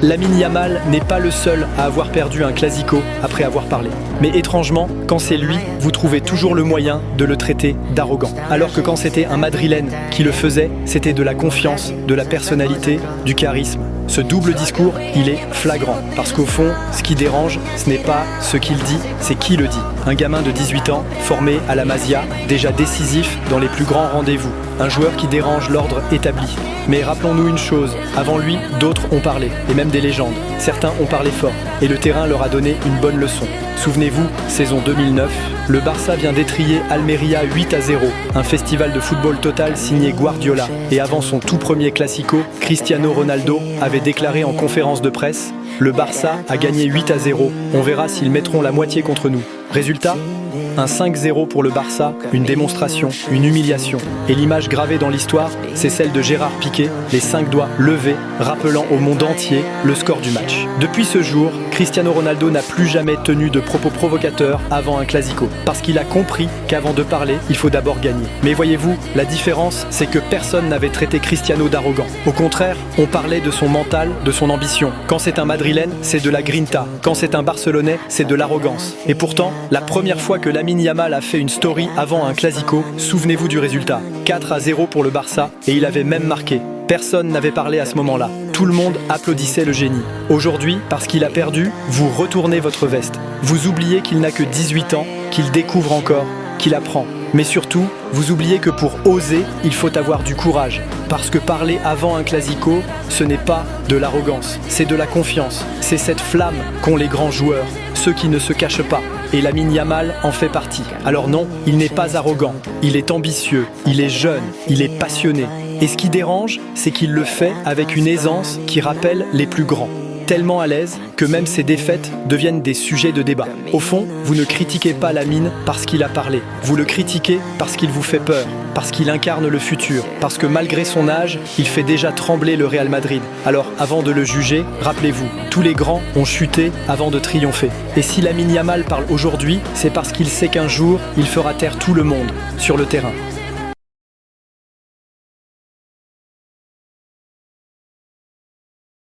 Lamine Yamal n'est pas le seul à avoir perdu un classico après avoir parlé. Mais étrangement, quand c'est lui, vous trouvez toujours le moyen de le traiter d'arrogant. Alors que quand c'était un Madrilène qui le faisait, c'était de la confiance, de la personnalité, du charisme. Ce double discours, il est flagrant. Parce qu'au fond, ce qui dérange, ce n'est pas ce qu'il dit, c'est qui le dit. Un gamin de 18 ans, formé à la Masia, déjà décisif dans les plus grands rendez-vous. Un joueur qui dérange l'ordre établi. Mais rappelons-nous une chose, avant lui, d'autres ont parlé, et même des légendes. Certains ont parlé fort, et le terrain leur a donné une bonne leçon. Souvenez-vous, saison 2009, le Barça vient d'étrier Almeria 8-0, un festival de football total signé Guardiola. Et avant son tout premier classico, Cristiano Ronaldo avait déclaré en conférence de presse « Le Barça a gagné 8-0, on verra s'ils mettront la moitié contre nous ». Résultat, un 5-0 pour le Barça, une démonstration, une humiliation. Et l'image gravée dans l'histoire, c'est celle de Gérard Piqué, les 5 doigts levés, rappelant au monde entier le score du match. Depuis ce jour, Cristiano Ronaldo n'a plus jamais tenu de propos provocateurs avant un classico, parce qu'il a compris qu'avant de parler, il faut d'abord gagner. Mais voyez-vous, la différence, c'est que personne n'avait traité Cristiano d'arrogant. Au contraire, on parlait de son mental, de son ambition. Quand c'est un Madrilène, c'est de la grinta. Quand c'est un Barcelonais, c'est de l'arrogance. Et pourtant, la première fois que Lamine Yamal a fait une story avant un classico, souvenez-vous du résultat. 4-0 pour le Barça, et il avait même marqué. Personne n'avait parlé à ce moment-là. Tout le monde applaudissait le génie. Aujourd'hui, parce qu'il a perdu, vous retournez votre veste. Vous oubliez qu'il n'a que 18 ans, qu'il découvre encore, qu'il apprend. Mais surtout, vous oubliez que pour oser, il faut avoir du courage. Parce que parler avant un classico, ce n'est pas de l'arrogance, c'est de la confiance. C'est cette flamme qu'ont les grands joueurs, ceux qui ne se cachent pas. Et Lamine Yamal en fait partie. Alors non, il n'est pas arrogant, il est ambitieux, il est jeune, il est passionné. Et ce qui dérange, c'est qu'il le fait avec une aisance qui rappelle les plus grands. Tellement à l'aise que même ses défaites deviennent des sujets de débat. Au fond, vous ne critiquez pas Lamine parce qu'il a parlé. Vous le critiquez parce qu'il vous fait peur, parce qu'il incarne le futur, parce que malgré son âge, il fait déjà trembler le Real Madrid. Alors, avant de le juger, rappelez-vous, tous les grands ont chuté avant de triompher. Et si Lamine Yamal parle aujourd'hui, c'est parce qu'il sait qu'un jour, il fera taire tout le monde sur le terrain.